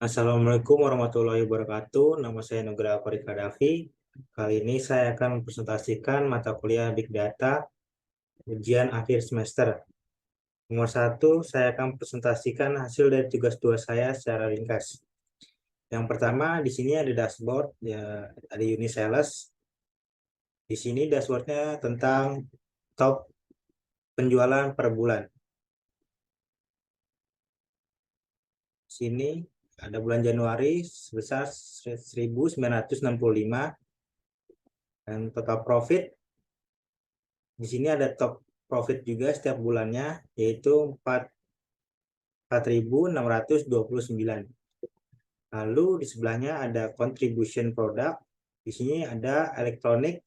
Assalamualaikum warahmatullahi wabarakatuh. Nama saya Nugraha Farika Davi. Kali ini saya akan mempresentasikan mata kuliah Big Data ujian akhir semester. Nomor 1, saya akan presentasikan hasil dari tugas 2 saya secara ringkas. Yang pertama, di sini ada dashboard, ya, ada unit sales. Di sini dashboardnya tentang top penjualan per bulan. Di sini ada bulan Januari sebesar 1.965 dan total profit. Di sini ada top profit juga setiap bulannya, yaitu 4.629. Lalu di sebelahnya ada contribution product. Di sini ada electronic,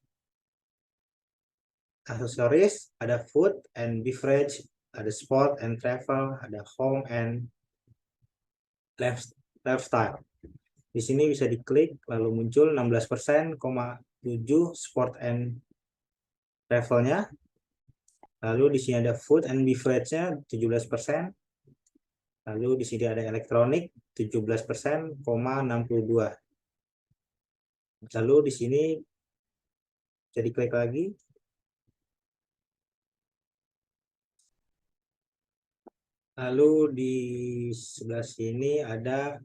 accessories, ada food and beverage, ada sport and travel, ada home and lifestyle. Di sini bisa diklik, lalu muncul 16,7 sport and travelnya. Lalu di sini ada food and beverage-nya 17%. Lalu di sini ada elektronik 17%,62. Lalu di sini bisa diklik lagi. Lalu di sebelah sini ada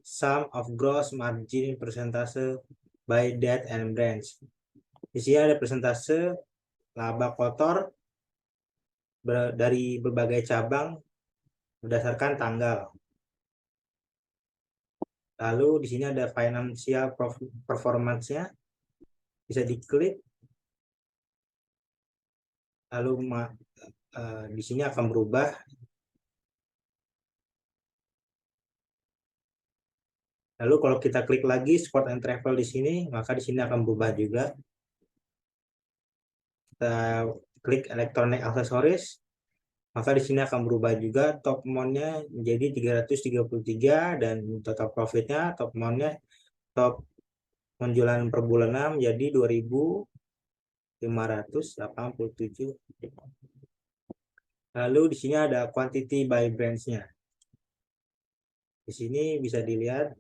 sum of gross margin persentase by date and branch. Di sini ada persentase laba kotor dari berbagai cabang berdasarkan tanggal. Lalu di sini ada financial performance-nya. Bisa diklik. Lalu di sini akan berubah. Lalu kalau kita klik lagi sport and travel di sini, maka di sini akan berubah juga. Kita klik electronic accessories, maka di sini akan berubah juga. Top amount-nya menjadi 333 dan total profit-nya top amount-nya top penjualan per bulannya menjadi 2.587. Lalu di sini ada quantity by branch-nya. Di sini bisa dilihat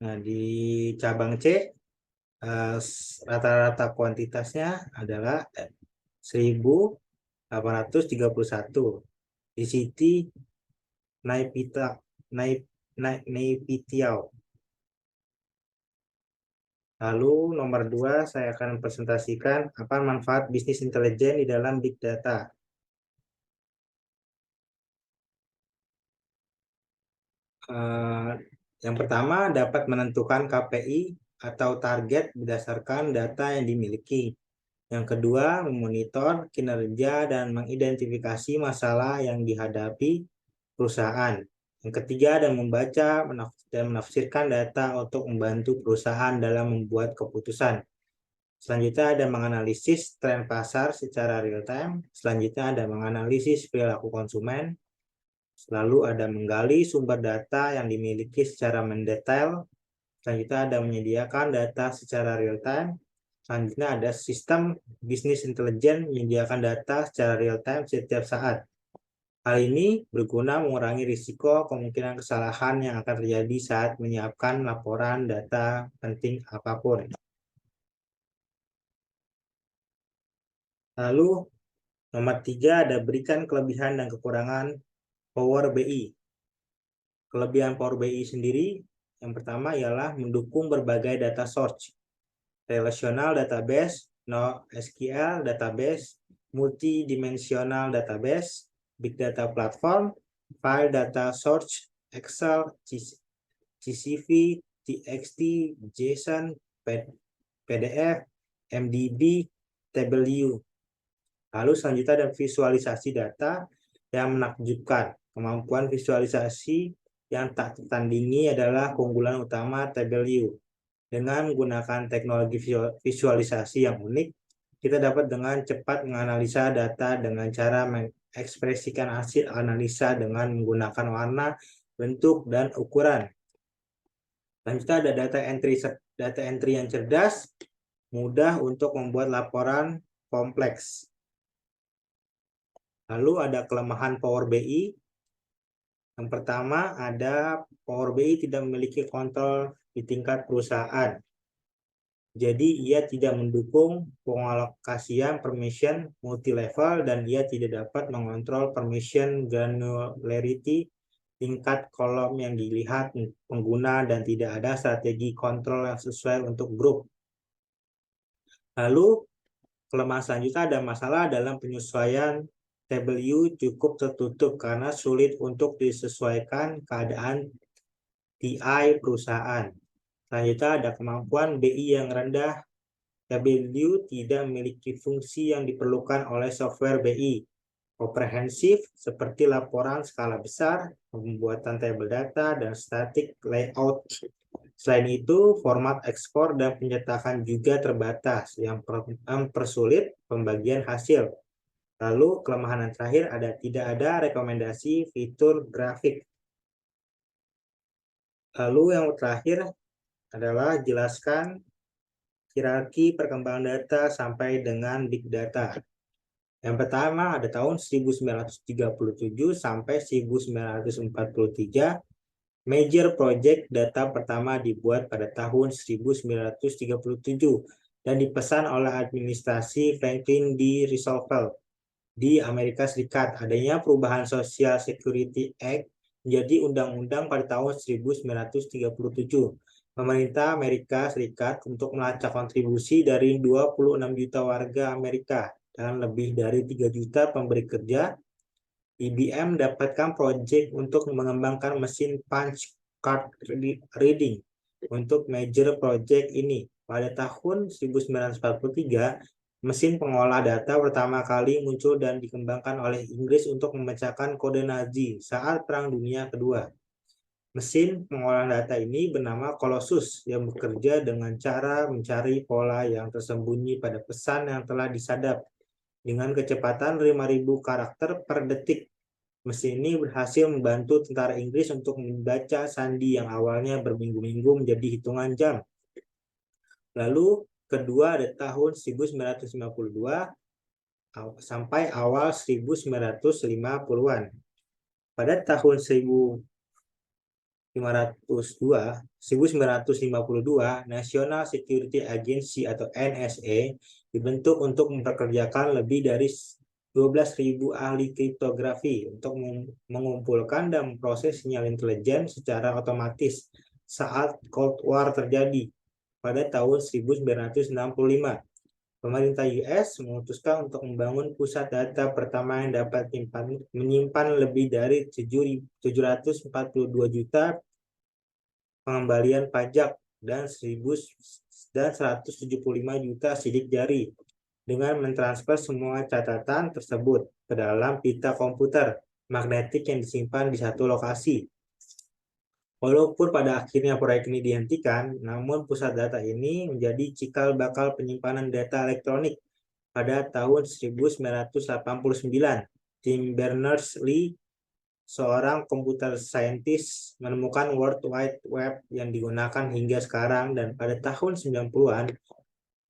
nah, di cabang C rata-rata kuantitasnya adalah 1.831. Di City Naipitiau. Lalu nomor 2 saya akan presentasikan apa manfaat bisnis intelijen di dalam Big Data. Yang pertama, dapat menentukan KPI atau target berdasarkan data yang dimiliki. Yang kedua, memonitor kinerja dan mengidentifikasi masalah yang dihadapi perusahaan. Yang ketiga, dan membaca dan menafsirkan data untuk membantu perusahaan dalam membuat keputusan. Selanjutnya ada menganalisis tren pasar secara real time. Selanjutnya ada menganalisis perilaku konsumen. Lalu ada menggali sumber data yang dimiliki secara mendetail. Selanjutnya ada menyediakan data secara real time. Selanjutnya ada sistem bisnis intelijen menyediakan data secara real time setiap saat. Hal ini berguna mengurangi risiko kemungkinan kesalahan yang akan terjadi saat menyiapkan laporan data penting apapun. Lalu nomor 3 ada berikan kelebihan dan kekurangan Power BI. Kelebihan Power BI sendiri yang pertama ialah mendukung berbagai data source, relational database, NoSQL database, multidimensional database, big data platform, file data source, Excel, CSV, TXT, JSON, PDF, MDB, TableView. Lalu selanjutnya ada visualisasi data yang menakjubkan. Kemampuan visualisasi yang tak tertandingi adalah keunggulan utama TableView. Dengan menggunakan teknologi visualisasi yang unik, kita dapat dengan cepat menganalisa data dengan cara mengekspresikan hasil analisa dengan menggunakan warna bentuk, dan ukuran. Selanjutnya ada data entry yang cerdas, mudah untuk membuat laporan kompleks. Lalu ada kelemahan Power BI. Yang pertama ada Power BI tidak memiliki kontrol di tingkat perusahaan. Jadi ia tidak mendukung pengalokasian permission multi-level dan ia tidak dapat mengontrol permission granularity tingkat kolom yang dilihat pengguna dan tidak ada strategi kontrol yang sesuai untuk grup. Lalu kelemahan selanjutnya ada masalah dalam penyesuaian table view cukup tertutup karena sulit untuk disesuaikan keadaan TI perusahaan. Selanjutnya ada kemampuan BI yang rendah. Table view tidak memiliki fungsi yang diperlukan oleh software BI. Komprehensif seperti laporan skala besar, pembuatan tabel data, dan static layout. Selain itu, format ekspor dan pencetakan juga terbatas yang mempersulit pembagian hasil. Lalu kelemahan yang terakhir ada tidak ada rekomendasi fitur grafik. Lalu yang terakhir adalah jelaskan hierarki perkembangan data sampai dengan big data. Yang pertama ada tahun 1937 sampai 1943. Major project data pertama dibuat pada tahun 1937 dan dipesan oleh administrasi Franklin D. Roosevelt di Amerika Serikat. Adanya perubahan Social Security Act menjadi undang-undang pada tahun 1937. Pemerintah Amerika Serikat untuk melacak kontribusi dari 26 juta warga Amerika dan lebih dari 3 juta pemberi kerja. IBM dapatkan proyek untuk mengembangkan mesin punch card reading untuk major project ini. Pada tahun 1943, mesin pengolah data pertama kali muncul dan dikembangkan oleh Inggris untuk memecahkan kode Nazi saat Perang Dunia Kedua. Mesin pengolahan data ini bernama Colossus yang bekerja dengan cara mencari pola yang tersembunyi pada pesan yang telah disadap dengan kecepatan 5.000 karakter per detik. Mesin ini berhasil membantu tentara Inggris untuk membaca sandi yang awalnya berminggu-minggu menjadi hitungan jam. Lalu kedua ada tahun 1952 sampai awal 1950-an. Pada tahun 1952, National Security Agency atau NSA dibentuk untuk mempekerjakan lebih dari 12.000 ahli kriptografi untuk mengumpulkan dan memproses sinyal intelijen secara otomatis saat Cold War terjadi pada tahun 1965. Pemerintah US memutuskan untuk membangun pusat data pertama yang dapat menyimpan lebih dari 742 juta pengembalian pajak dan 175 juta sidik jari dengan mentransfer semua catatan tersebut ke dalam pita komputer magnetik yang disimpan di satu lokasi. Walaupun pada akhirnya proyek ini dihentikan, namun pusat data ini menjadi cikal bakal penyimpanan data elektronik. Pada tahun 1989, Tim Berners-Lee, seorang komputer scientist, menemukan World Wide Web yang digunakan hingga sekarang, dan pada tahun 90-an,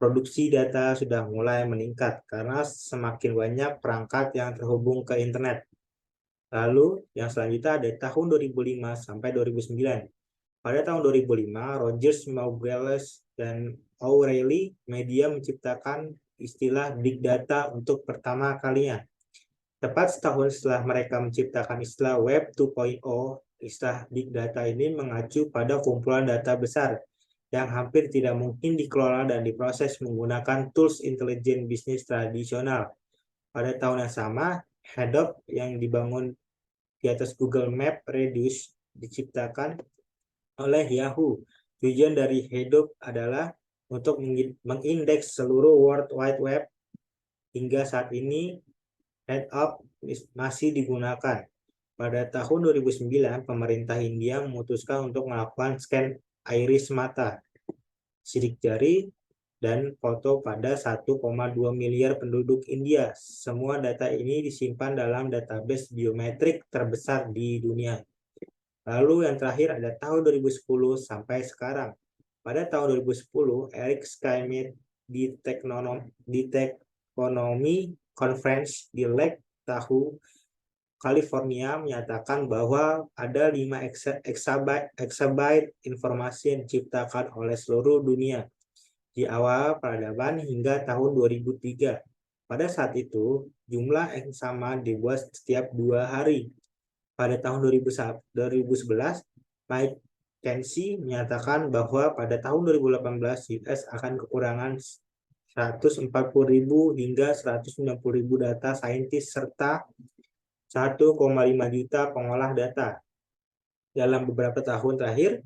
produksi data sudah mulai meningkat karena semakin banyak perangkat yang terhubung ke internet. Lalu yang selanjutnya ada tahun 2005 sampai 2009. Pada tahun 2005, Rogers, Mougales, dan O'Reilly Media menciptakan istilah Big Data untuk pertama kalinya. Tepat setahun setelah mereka menciptakan istilah Web 2.0, istilah Big Data ini mengacu pada kumpulan data besar yang hampir tidak mungkin dikelola dan diproses menggunakan tools intelijen bisnis tradisional. Pada tahun yang sama, Hadoop yang dibangun di atas Google Map Reduce diciptakan oleh Yahoo. Tujuan dari Hadoop adalah untuk mengindeks seluruh World Wide Web. Hingga saat ini, Hadoop masih digunakan. Pada tahun 2009, pemerintah India memutuskan untuk melakukan scan iris mata, sidik jari, dan foto pada 1,2 miliar penduduk India. Semua data ini disimpan dalam database biometrik terbesar di dunia. Lalu yang terakhir ada tahun 2010 sampai sekarang. Pada tahun 2010, Eric Schmidt di Technology Conference di Lake Tahoe, California menyatakan bahwa ada 5 exabyte informasi yang diciptakan oleh seluruh dunia di awal peradaban hingga tahun 2003. Pada saat itu, jumlah yang sama dibuat setiap 2 hari. Pada tahun 2011, Mike Kensi menyatakan bahwa pada tahun 2018 US akan kekurangan 140.000 hingga 190.000 data saintis serta 1,5 juta pengolah data. Dalam beberapa tahun terakhir,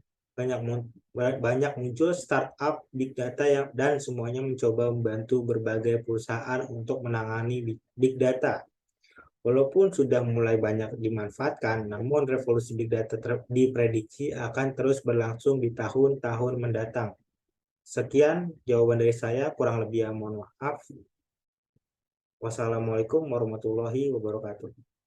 banyak muncul startup big data dan semuanya mencoba membantu berbagai perusahaan untuk menangani big data. Walaupun sudah mulai banyak dimanfaatkan, namun revolusi big data diprediksi akan terus berlangsung di tahun-tahun mendatang. Sekian jawaban dari saya, kurang lebih mohon maaf. Wassalamualaikum warahmatullahi wabarakatuh.